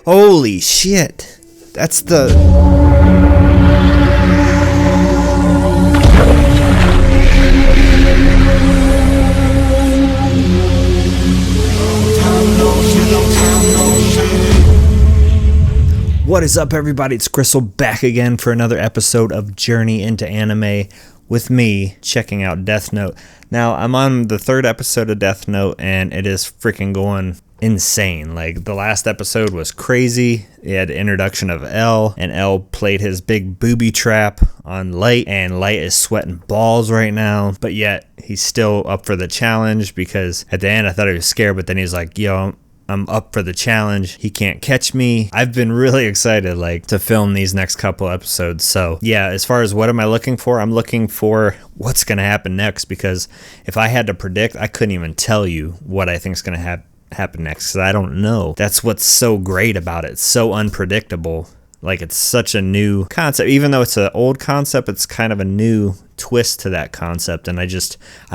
Holy shit. That's the... What is up, everybody? It's Grisslesvault back again for another episode of Journey into Anime with me checking out Death Note. Now, I'm on the third episode of Death Note, and it is freaking going insane. Like, the last episode was crazy. It had the introduction of L, and L played his big booby trap on Light, and Light is sweating balls right now, but yet he's still up for the challenge because at the end I thought he was scared, but then he's like, yo, I'm up for the challenge. He can't catch me. I've been really excited to film these next couple episodes. So yeah, as far as what am I looking for, I'm looking for what's going to happen next, because if I had to predict, I couldn't even tell you what I think is going to happen next, because I don't know. That's what's so great about it. It's so unpredictable. Like, it's such a new concept. Even though it's an old concept, it's kind of a new twist to that concept, and I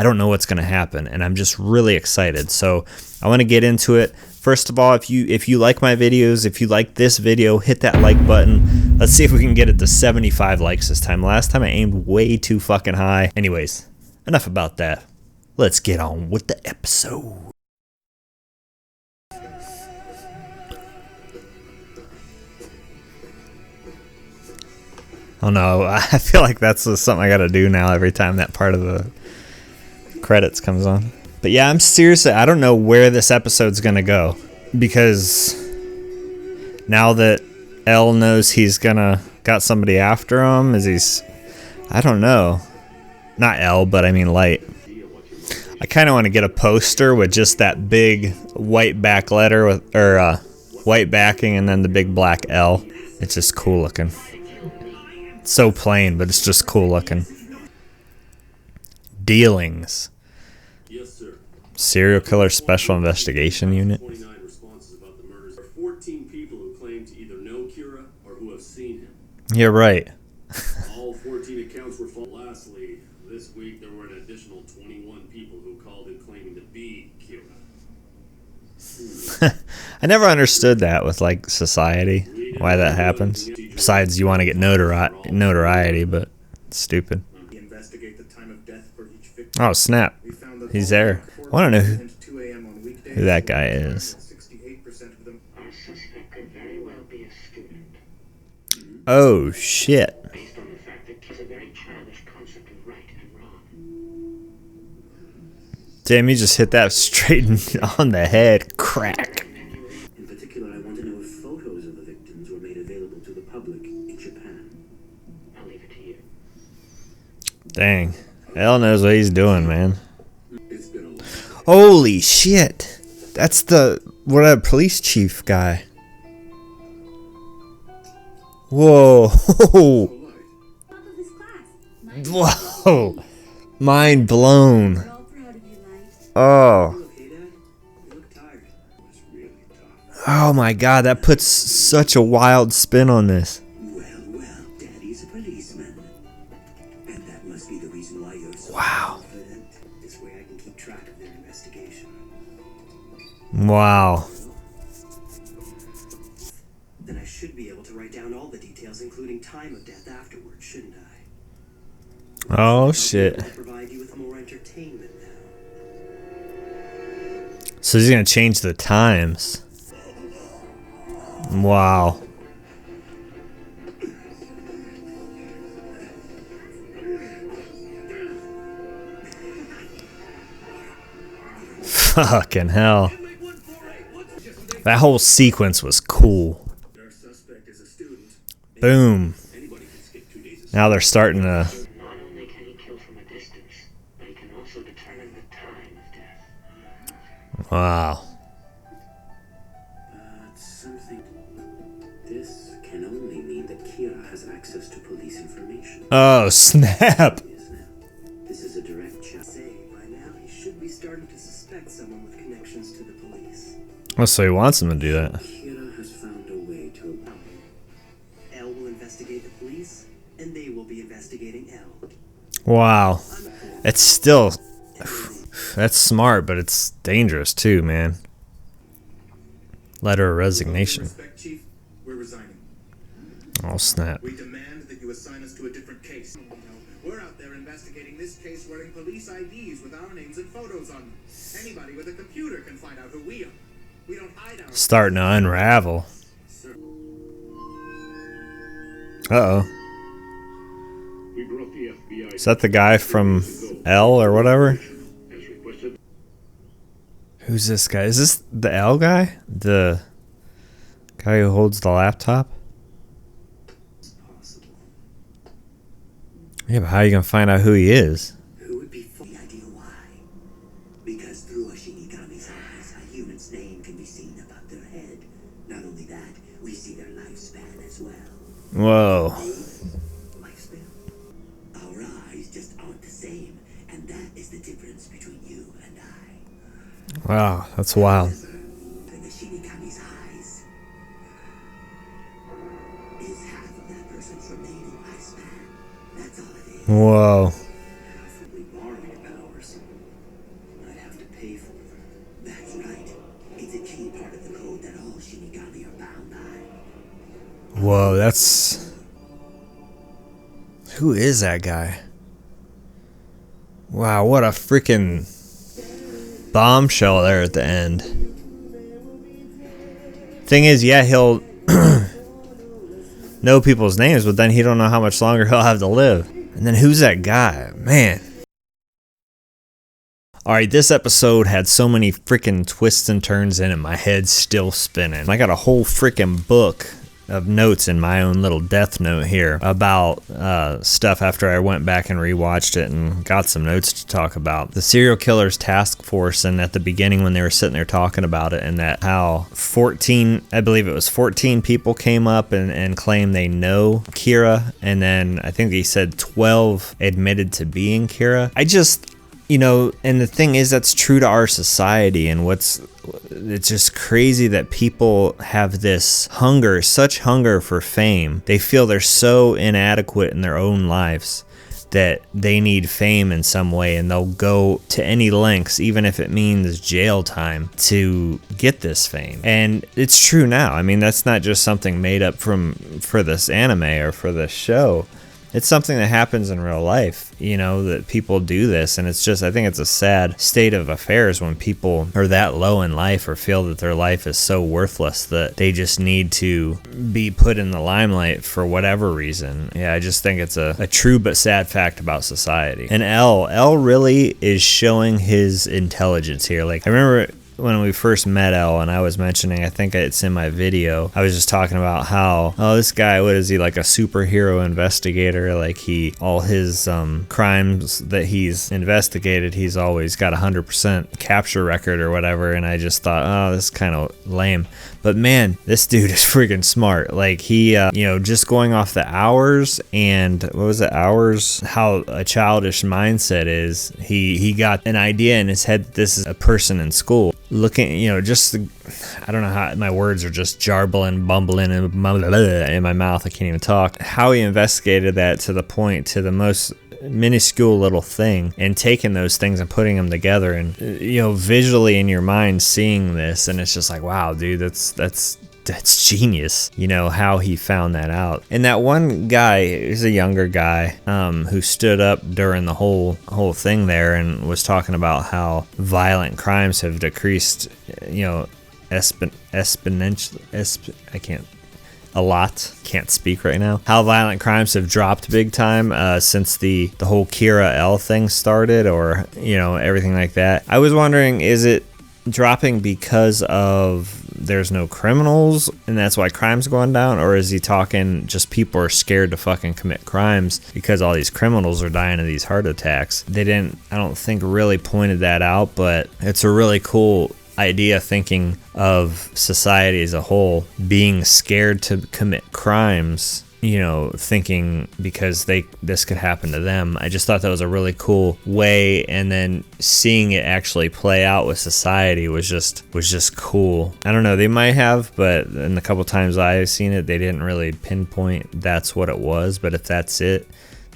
don't know what's going to happen, and I'm just really excited. So I want to get into it. First of all, if you like my videos, if you like this video, hit that like button. Let's see if we can get it to 75 likes this time. Last time I aimed way too fucking high. Anyways, enough about that. Let's get on with the episode. Oh no, I feel like that's something I gotta do now every time that part of the credits comes on. But yeah, I'm seriously, I don't know where this episode's gonna go, because now that L knows he's got somebody after him, I don't know. Not L, but I mean Light. I kind of want to get a poster with just that big white back letter white backing and then the big black L. It's just cool looking. It's so plain, but it's just cool looking. Dealings. Yes, sir. Serial Killer Special Investigation Unit. 49 responses about the murders. There are 14 people who claim to either know Kira or who have seen him. You're right. All 14 accounts were false. Lastly, this week there were an additional 21 people who called in claiming to be Kira. I never understood that with society, why that happens. Besides, you want to get notoriety, but it's stupid. Oh snap, he's there. I want to know who that guy is. Oh shit. Damn, you just hit that straight on the head. Crack. In particular, I want to know if photos of the victims were made available to the public in Japan. I'll leave it to you. Dang. L knows what he's doing, man. Holy shit. That's the police chief guy. Whoa. Whoa. Mind blown. Oh. Oh my god, that puts such a wild spin on this. Well, Daddy's a policeman. And that must be the reason why you're so confident. This way I can keep track of their investigation. Wow. Then I should be able to write down all the details, including time of death afterwards, shouldn't I? Oh shit. I'll provide you with more entertainment now. So he's gonna change the times. Wow. Fucking hell. That whole sequence was cool. Boom. Now they're starting to... Not only can he kill from a distance, but he can also determine the time of death. Wow. Something. This can only mean that Kira has access to police information. Oh, snap. This is a direct check. By now, he should be starting to suspect someone with connections to the police. Oh, so he wants him to do that. Kira has found a way to allow him. L will investigate the police, and they will be investigating L. Wow. It's still... That's smart, but it's dangerous too, man. Letter of resignation. Respect, Chief. We're resigning. Oh, snap. We demand that you assign us to a different case. We're out there investigating this case wearing police IDs with our names and photos on them. Anybody with a computer can find out who we are. We don't hide our... Starting to unravel. Uh-oh. We brought the FBI. Is that the guy from L or whatever? As requested. Who's this guy? Is this the L guy? The guy who holds the laptop? Possible. Yeah, but how are you going to find out who he is? Who would be for the idea why? Because through a shinigami's eyes, a human's name can be seen above their head. Not only that, we see their lifespan as well. Whoa. Lifespan? Our eyes just aren't the same, and that is the difference between you and I. Wow, that's wild. In the shinigami's eyes is half of that person's remaining lifespan. That's all it is. Whoa. We borrow your powers. I'd have to pay for them. That's right. It's a key part of the code that all shinigami are bound by. Whoa, that's... Who is that guy? Wow, what a freaking bombshell there at the end. Thing is, yeah, he'll know people's names, but then he don't know how much longer he'll have to live. And then who's that guy? Man. Alright, this episode had so many freaking twists and turns in it, my head's still spinning. I got a whole freaking book of notes in my own little death note here about stuff after I went back and rewatched it and got some notes to talk about. The serial killers task force, and at the beginning when they were sitting there talking about it, and that how 14, I believe it was 14 people came up and claimed they know Kira, and then I think he said 12 admitted to being Kira. I just... You know, and the thing is, that's true to our society, and it's just crazy that people have this hunger, such hunger for fame. They feel they're so inadequate in their own lives that they need fame in some way, and they'll go to any lengths, even if it means jail time, to get this fame. And it's true now. I mean, that's not just something made up for this anime or for this show. It's something that happens in real life, you know, that people do this, and it's just, I think it's a sad state of affairs when people are that low in life or feel that their life is so worthless that they just need to be put in the limelight for whatever reason. Yeah, I just think it's a true but sad fact about society. And L really is showing his intelligence here. Like, I remember when we first met Elle, and I was mentioning, I think it's in my video, I was just talking about how, oh, this guy, what is he, like a superhero investigator? Like, all his crimes that he's investigated, he's always got 100% capture record or whatever, and I just thought, oh, this is kind of lame. But man, this dude is freaking smart. Like, he, you know, just going off the hours and, what was it, hours? How a childish mindset is, he got an idea in his head that this is a person in school. Looking, you know, just, I don't know how, my words are just jarbling, bumbling, and in my mouth, I can't even talk. How he investigated that to the point, to the most minuscule little thing, and taking those things and putting them together, and, you know, visually in your mind seeing this, and it's just like, wow, dude, that's genius, you know, how he found that out. And that one guy is a younger guy who stood up during the whole thing there and was talking about how violent crimes have decreased, you know, exponentially. A lot. Can't speak right now. How violent crimes have dropped big time since the whole Kira L thing started, or, you know, everything like that. I was wondering, is it dropping because of there's no criminals and that's why crime's going down, or is he talking just people are scared to fucking commit crimes because all these criminals are dying of these heart attacks? They didn't, I don't think, really pointed that out, but it's a really cool idea, thinking of society as a whole being scared to commit crimes, you know, thinking because this could happen to them. I just thought that was a really cool way, and then seeing it actually play out with society was just cool. I don't know, they might have, but in the couple times I've seen it, they didn't really pinpoint that's what it was. But if that's it,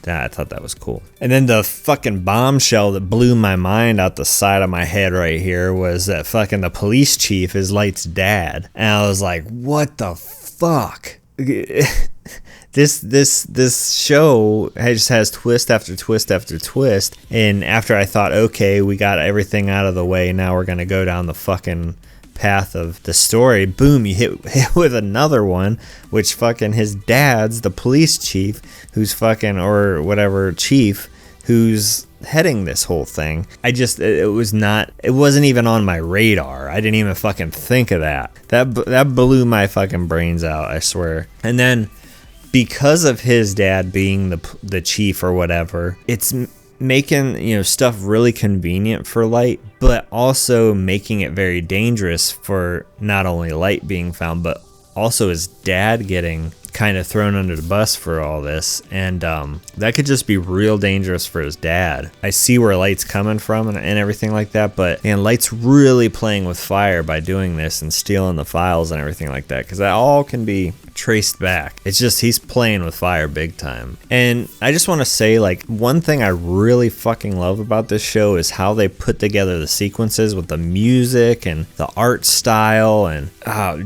I thought that was cool. And then the fucking bombshell that blew my mind out the side of my head right here was that fucking the police chief is Light's dad. And I was like, what the fuck? This show just has twist after twist after twist. And after I thought, okay, we got everything out of the way, now we're gonna go down the fucking path of the story, boom, you hit with another one, which fucking his dad's the police chief, who's fucking, or whatever chief, who's heading this whole thing. It wasn't even on my radar. I didn't even fucking think of that. That blew my fucking brains out, I swear. And then because of his dad being the chief or whatever, it's making stuff really convenient for Light, but also making it very dangerous for not only Light being found, but also his dad getting kind of thrown under the bus for all this. And that could just be real dangerous for his dad. I see where Light's coming from and everything like that, but man, Light's really playing with fire by doing this and stealing the files and everything like that, because that all can be traced back. It's just he's playing with fire big time. And I just want to say, like, one thing I really fucking love about this show is how they put together the sequences with the music and the art style, and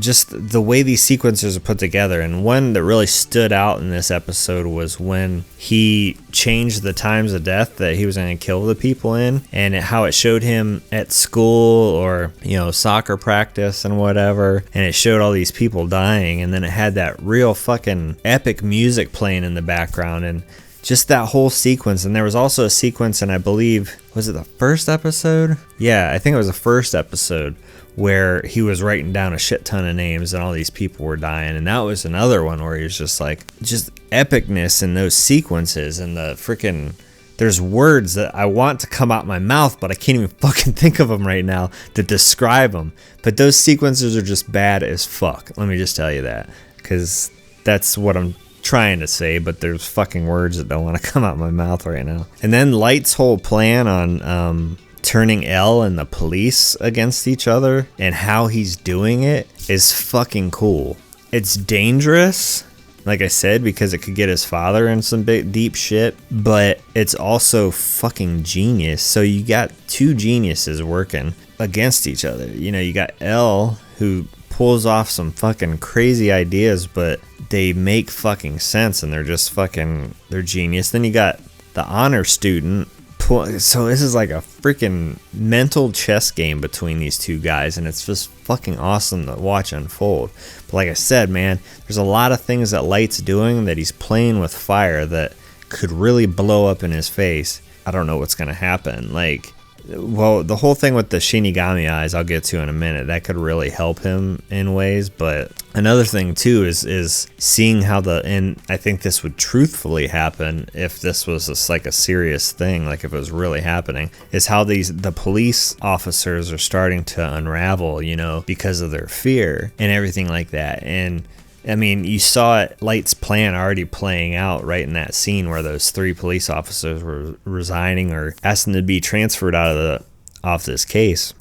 just the way these sequences are put together. And one that really stood out in this episode was when he changed the times of death that he was going to kill the people in, and how it showed him at school or soccer practice and whatever, and it showed all these people dying, and then it had that real fucking epic music playing in the background, and just that whole sequence. And there was also a sequence, and I believe, was it the first episode? Yeah, I think it was the first episode, where he was writing down a shit ton of names and all these people were dying. And that was another one where he was just epicness in those sequences, and the freaking, there's words that I want to come out my mouth, but I can't even fucking think of them right now to describe them. But those sequences are just bad as fuck. Let me just tell you that, because that's what I'm trying to say, but there's fucking words that don't want to come out my mouth right now. And then Light's whole plan on turning Elle and the police against each other, and how he's doing it, is fucking cool. It's dangerous, like I said, because it could get his father in some big deep shit, but it's also fucking genius. So you got two geniuses working against each other. You got Elle, who pulls off some fucking crazy ideas, but they make fucking sense, and they're just fucking, they're genius. Then you got the honor student. So this is like a freaking mental chess game between these two guys, and it's just fucking awesome to watch unfold. But like I said, man, there's a lot of things that Light's doing that he's playing with fire that could really blow up in his face. I don't know what's gonna happen. Well, the whole thing with the shinigami eyes, I'll get to in a minute. That could really help him in ways. But another thing too is seeing how and I think this would truthfully happen if this was just like a serious thing, like if it was really happening, is how the police officers are starting to unravel, because of their fear and everything like that. And I mean, you saw Light's plan already playing out right in that scene where those 3 police officers were resigning or asking to be transferred off this case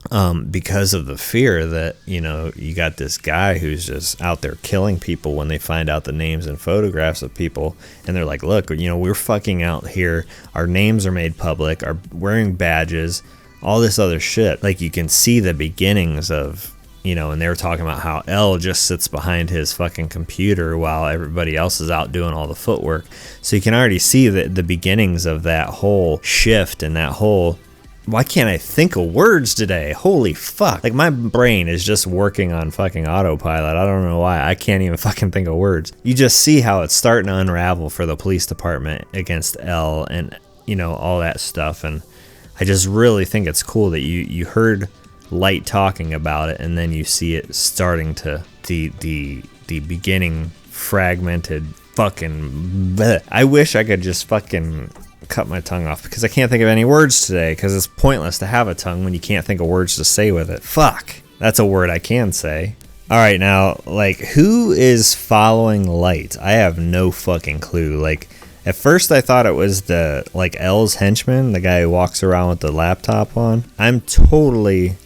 because of the fear that, you got this guy who's just out there killing people when they find out the names and photographs of people. And they're like, look, we're fucking out here. Our names are made public, are wearing badges, all this other shit. Like, you can see the beginnings of, and they were talking about how Elle just sits behind his fucking computer while everybody else is out doing all the footwork. So you can already see the beginnings of that whole shift and that whole, why can't I think of words today? Holy fuck. Like, my brain is just working on fucking autopilot. I don't know why. I can't even fucking think of words. You just see how it's starting to unravel for the police department against Elle and, all that stuff. And I just really think it's cool that you heard Light talking about it, and then you see it starting to the beginning fragmented fucking bleh. I wish I could just fucking cut my tongue off, because I can't think of any words today, because it's pointless to have a tongue when you can't think of words to say with it. Fuck, that's a word I can say. All right, now, who is following Light? I have no fucking clue. At first I thought it was Elle's henchman, the guy who walks around with the laptop on. I'm totally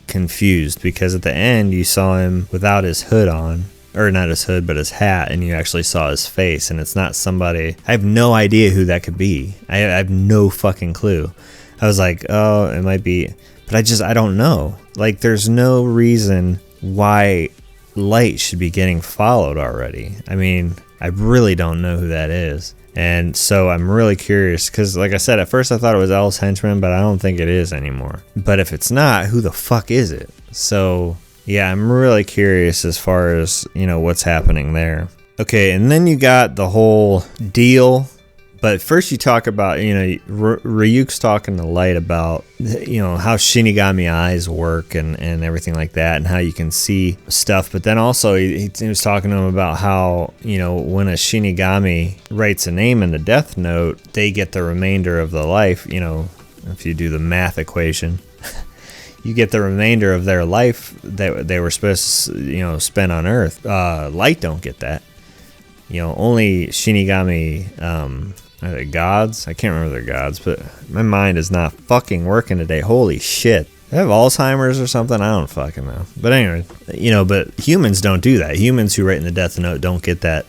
confused, because at the end you saw him without his hood on, or not his hood, but his hat, and you actually saw his face, and it's not somebody. I have no idea who that could be. I have no fucking clue. I was like, oh, it might be, but I don't know. Like, there's no reason why Light should be getting followed already. I mean, I really don't know who that is. And so I'm really curious, because like I said, at first I thought it was L's henchman, but I don't think it is anymore. But if it's not, who the fuck is it? So yeah, I'm really curious as far as, you know, what's happening there. Okay, and then you got the whole deal. But first you talk about, you know, Ryuk's talking to Light about, you know, how shinigami eyes work and everything like that, and how you can see stuff. But then also he was talking to him about how, you know, when a shinigami writes a name in the death note, they get the remainder of the life. You know, if you do the math equation, you get the remainder of their life that they were supposed to, you know, spend on Earth. Light don't get that. You know, only shinigami, are they gods? I can't remember their gods, but my mind is not fucking working today. Holy shit. They have Alzheimer's or something? I don't fucking know. But anyway, you know, but humans don't do that. Humans who write in the death note don't get that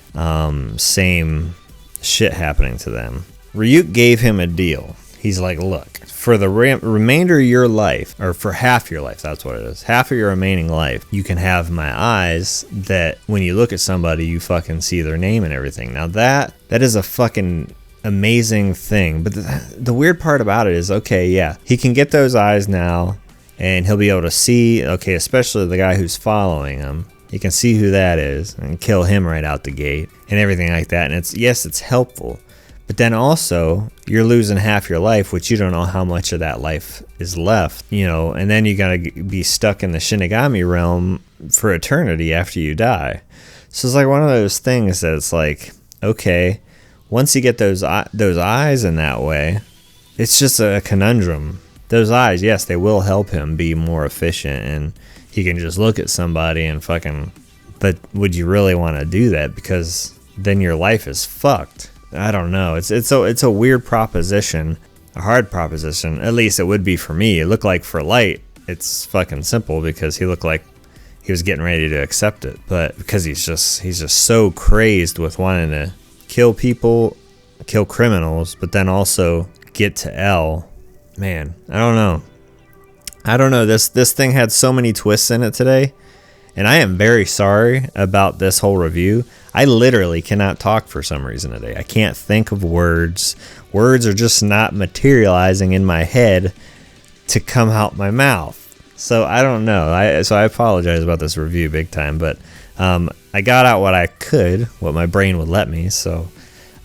same shit happening to them. Ryuk gave him a deal. He's like, look, for the remainder of your life, or for half your life, that's what it is, half of your remaining life, you can have my eyes that when you look at somebody, you fucking see their name and everything. Now that is a fucking amazing thing. But the weird part about it is, okay, yeah, he can get those eyes now, and he'll be able to see, okay, especially the guy who's following him. He can see who that is and kill him right out the gate and everything like that. And it's helpful. But then also, you're losing half your life, which you don't know how much of that life is left, you know, and then you gotta be stuck in the Shinigami realm for eternity after you die. So it's like one of those things that it's like, okay, once you get those eyes in that way, it's just a conundrum. Those eyes, yes, they will help him be more efficient, and he can just look at somebody and fucking, but would you really want to do that? Because then your life is fucked. I don't know. It's a weird proposition, a hard proposition. At least it would be for me. It looked like for Light, it's fucking simple because he looked like he was getting ready to accept it. But because he's just so crazed with wanting to kill people, kill criminals, but then also get to L. Man, I don't know. This thing had so many twists in it today, and I am very sorry about this whole review. I literally cannot talk for some reason today. I can't think of words. Words are just not materializing in my head to come out my mouth. So I don't know. So I apologize about this review big time, but I got out what I could, what my brain would let me. So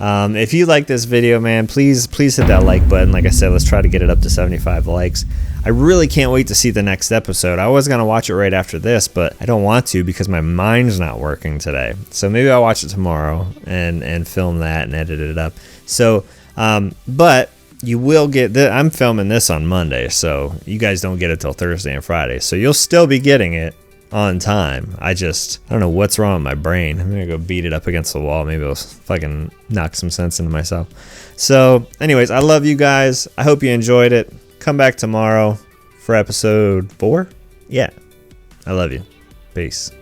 if you like this video, man, please hit that like button. Like I said, let's try to get it up to 75 likes. I really can't wait to see the next episode. I was going to watch it right after this, but I don't want to because my mind's not working today. So maybe I'll watch it tomorrow and film that and edit it up. So, but you will get I'm filming this on Monday, so you guys don't get it till Thursday and Friday. So you'll still be getting it on time. I don't know what's wrong with my brain. I'm gonna go beat it up against the wall. Maybe I'll fucking knock some sense into myself. So anyways, I love you guys. I hope you enjoyed it. Come back tomorrow for episode 4. Yeah, I love you. Peace.